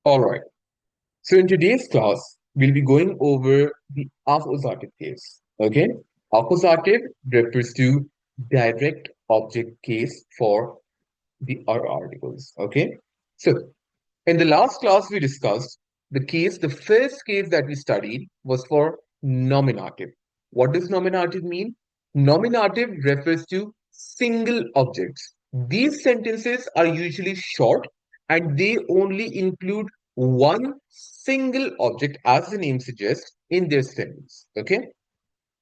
All right. So in today's class, we'll be going over the accusative case. Okay. Accusative refers to direct object case for the our articles. Okay. So in the last class, we discussed the first case that we studied was for nominative. What does nominative mean? Nominative refers to single objects. These sentences are usually short and they only include one single object, as the name suggests, in their sentence. Okay?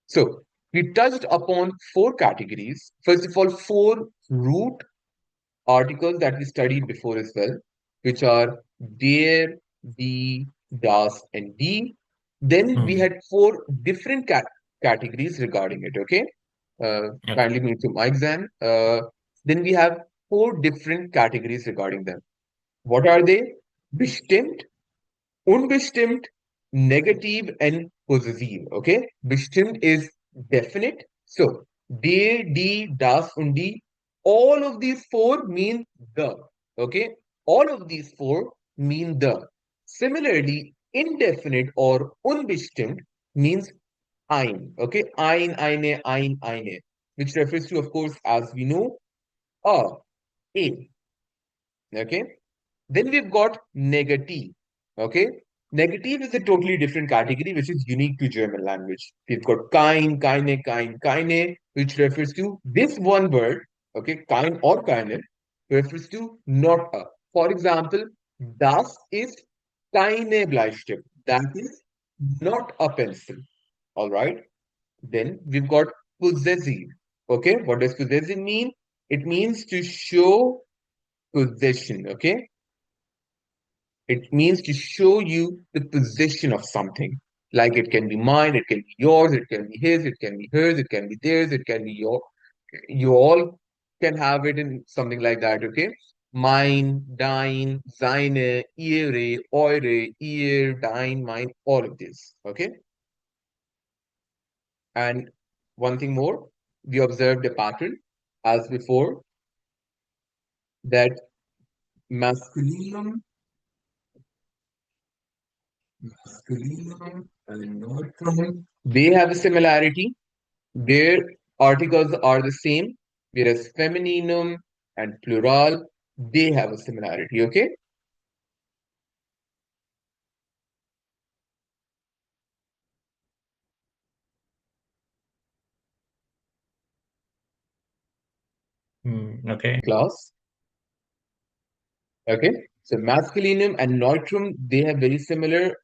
So, we touched upon four categories. First of all, four root articles that we studied before as well, which are der, die, das, and die. Then we Hmm. had four different categories regarding it. Okay, Okay. kindly move to my exam. Then we have four different categories regarding them. What are they? Bestimmt, unbestimmt, negative, and possessive. Okay, bestimmt is definite. So, der, die, das, und die, all of these four mean the. Okay, all of these four mean the. Similarly, indefinite or unbestimmt means ein. Okay, eine, which refers to, of course, as we know, a. Okay, then we've got negative. Okay. Negative is a totally different category which is unique to German language. We've got keine, which refers to this one word, okay, kein or keine, refers to not a. For example, das is keine Bleistift. That is not a pencil. All right. Then we've got possessive. Okay. What does possessive mean? It means to show possession. Okay, it means to show you the position of something. Like it can be mine, it can be yours, it can be his, it can be hers, it can be theirs, it can be your. You all can have it in something like that, okay? Mine, dein, seine, ihre, eure, ihr, dein, mine, all of this, okay? And one thing more, we observed a pattern as before that masculinum, masculinum, and neutrum, they have a similarity. Their articles are the same, whereas femininum and plural, they have a similarity, okay? Okay. Class, okay? So masculinum and neutrum, they have very similar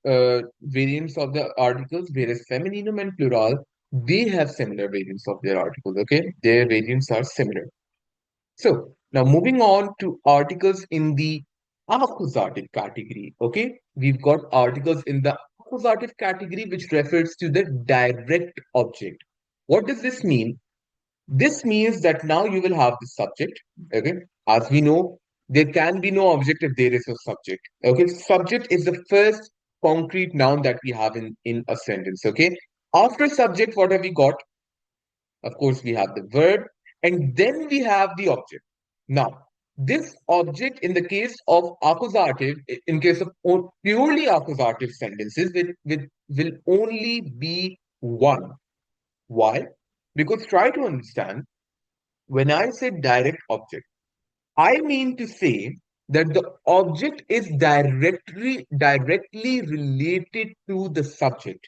variants of the articles, whereas femininum and plural, they have similar variants of their articles, okay? Their variants are similar. So now moving on to articles in the accusative category. Okay, we've got articles in the accusative category which refers to the direct object. What does this mean? This means that now you will have the subject. Okay, as we know, there can be no object if there is a subject. Okay, subject is the first concrete noun that we have in a sentence. Okay, after subject, what have we got? Of course, we have the verb, and then we have the object. Now, this object, in the case of accusative, in case of purely accusative sentences, will only be one. Why? Because try to understand, when I say direct object, I mean to say that the object is directly related to the subject.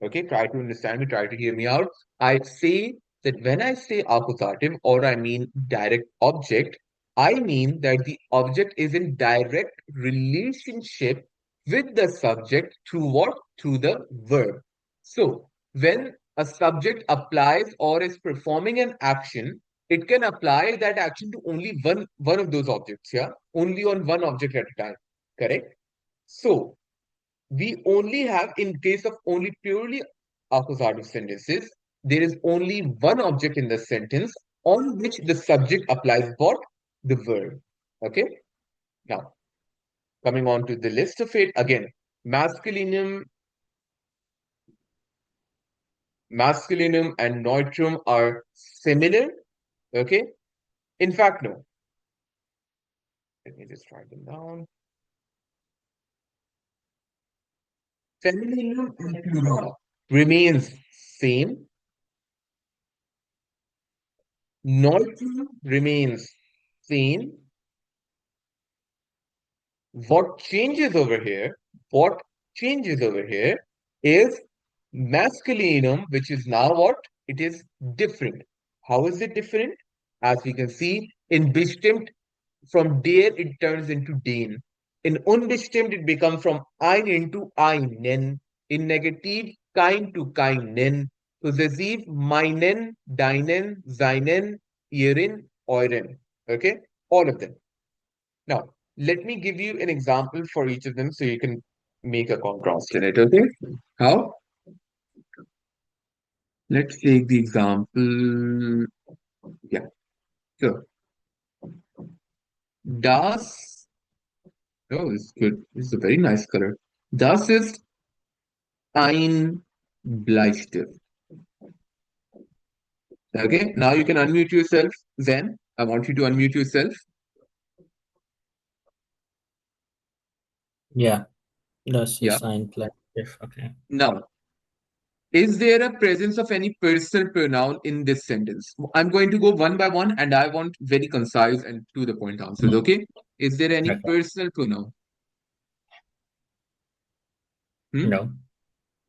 Okay, try to understand me, try to hear me out. I say that when I say accusative or I mean direct object, I mean that the object is in direct relationship with the subject through what? Through the verb. So, when a subject applies or is performing an action, it can apply that action to only one of those objects, yeah? Only on one object at a time, correct? So, we only have, in case of only purely accusative sentences, there is only one object in the sentence on which the subject applies what? The verb. Okay. Now, coming on to the list of it, again, masculinum, masculinum and neutrum are similar. Okay. In fact, no. Let me just write them down. Femininum and plural remains same. Neutrum remains same. What changes over here? What changes over here is masculinum, which is now what? It is different. How is it different? As we can see, in bestimmt, from der it turns into den. In unbestimmt, it becomes from einen to einen. In negative, kein to keinen. Possessive, meinen, deinen, seinen, ihren, euren. Okay? All of them. Now, let me give you an example for each of them so you can make a contrast in it. Okay? How? Let's take the example. Yeah. So, das. Oh, this is good. This is a very nice color. Das ist ein Bleistift. Okay, now you can unmute yourself. Then I want you to unmute yourself. Yeah, das Yeah. ist ein Bleistift. Okay. Now, is there a presence of any personal pronoun in this sentence? I'm going to go one by one and I want very concise and to the point answers. Mm. Okay. Is there any Okay. personal pronoun? Hmm? No.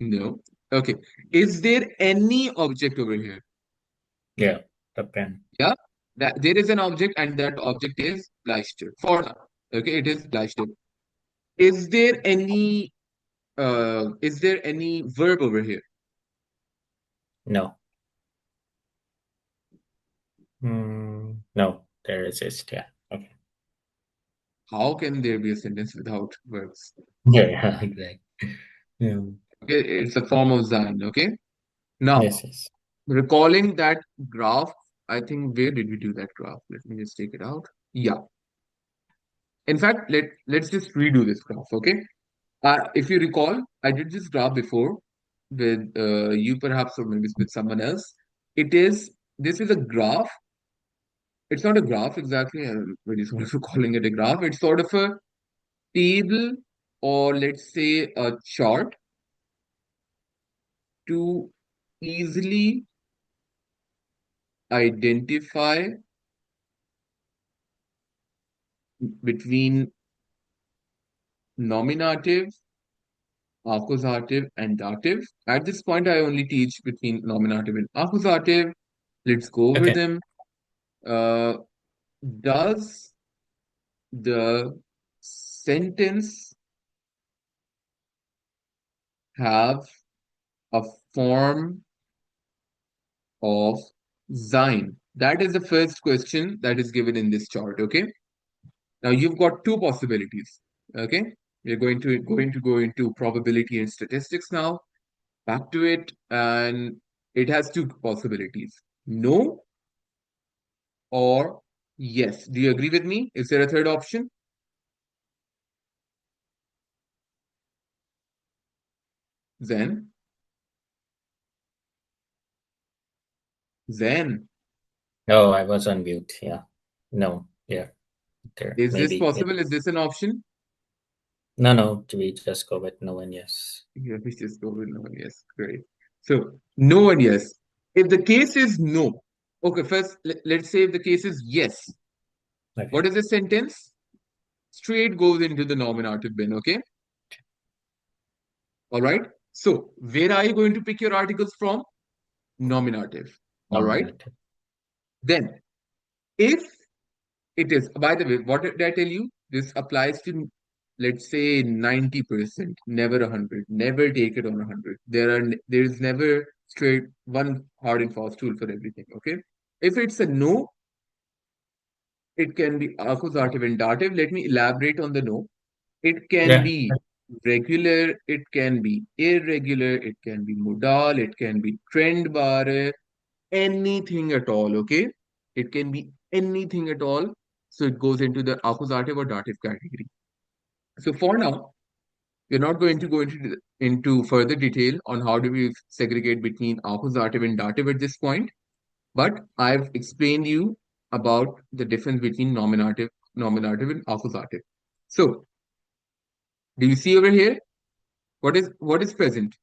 No. Okay. Is there any object over here? Yeah, the pen. Yeah. That there is an object and that object is Bleistift. For now. Okay, it is Bleistift. Is there any verb over here? No. No, there is. Yeah. Okay. How can there be a sentence without verbs? Yeah, yeah, exactly. Yeah. Okay, it's a form of sein. Okay. Now, Yes, yes. recalling that graph, I think where did we do that graph? Let me just take it out. Yeah. In fact, let's just redo this graph. Okay. If you recall, I did this graph before with you perhaps or maybe with someone else. This is a graph. It's not a graph exactly. I'm really sorry for calling it a graph. It's sort of a table or let's say a chart to easily identify between nominative, accusative, and dative. At this point, I only teach between nominative and accusative. Let's go over Okay. them. Uh, does the sentence have a form of sein? That is the first question that is given in this chart. Okay. Now you've got two possibilities. Okay. We're going to go into probability and statistics now. Back to it, and it has two possibilities: no or yes. Do you agree with me? Is there a third option? Then, then, Oh, I was on mute. Yeah. No. Yeah. There. is this Maybe. possible? Is Yes. this an option? No, no. We just go with no and yes. Yeah, we just go with no and yes. Great. So, no and yes. If the case is no, okay, first, let's say if the case is yes, what Okay. is the sentence? Straight goes into the nominative bin, okay? All right. So, where are you going to pick your articles from? Nominative. All right. Nominative. Then, if it is, by the way, what did I tell you? This applies to, let's say, 90%, never 100. Never take it on 100. There is never straight one hard and fast rule for everything. Okay. If it's a no, it can be accusative and dative. Let me elaborate on the no. It can Yeah. be regular, it can be irregular, it can be modal, it can be trendbare, anything at all, okay? It can be anything at all. So it goes into the accusative or dative category. So for now, we're not going to go into further detail on how do we segregate between accusative and dative at this point, but I've explained you about the difference between nominative and accusative. So do you see over here? What is present?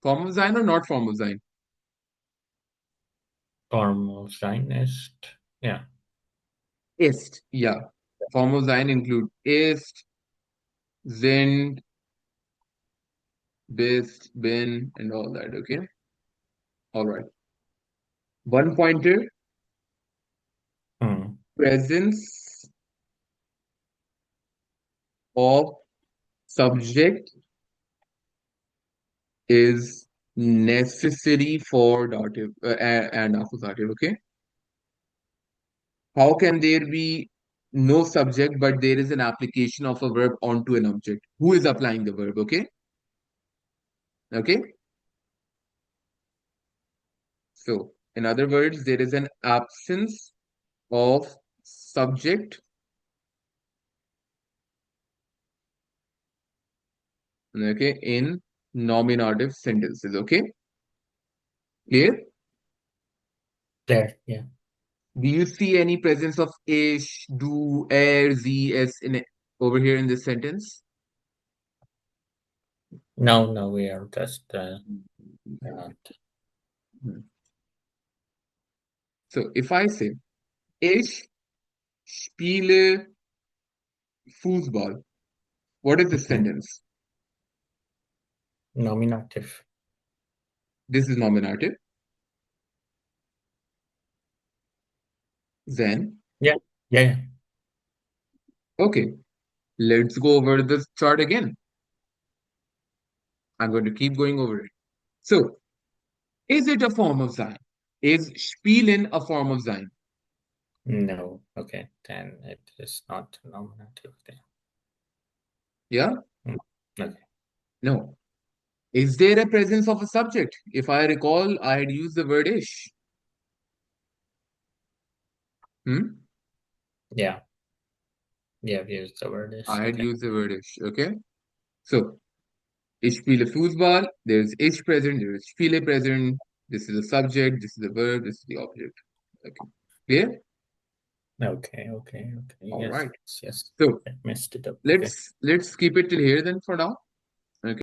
Form of sein or not form of sein? Form of sein ist. Yeah. Ist. Yeah. Form of sein include ist, sind, bist, bin, and all that. Okay. All right. One pointer. Hmm. Presence of subject is necessary for dative and accusative. Okay. How can there be no subject but there is an application of a verb onto an object? Who is applying the verb? Okay. Okay. So, in other words, there is an absence of subject, okay, in nominative sentences. Okay. Clear? There. Yeah. Do you see any presence of ish, do, er, z, s in it over here in this sentence? No, no, we are just Okay. uh, Hmm. So if I say ich spiele Fußball, what is this mhm. sentence? Nominative. This is nominative. Then, Yeah. Yeah. Yeah. okay, let's go over the chart again. I'm going to keep going over it. So, is it a form of sein? Is spielen a form of sein? No. Okay. Then it is not nominative. Then. Yeah? Mm. Okay. No. Is there a presence of a subject? If I recall, I had used the word ish. Hmm? Yeah. Yeah. We use the word is I had okay. used the word ish. Okay. So, ich spiele Fußball. There's ish present. There is spiele present. This is the subject. This is the verb. This is the object. Okay. Clear? Okay. Okay. Okay. All Yes. right. Yes. Yes. So, I messed it up. Okay. let's keep it till here then for now.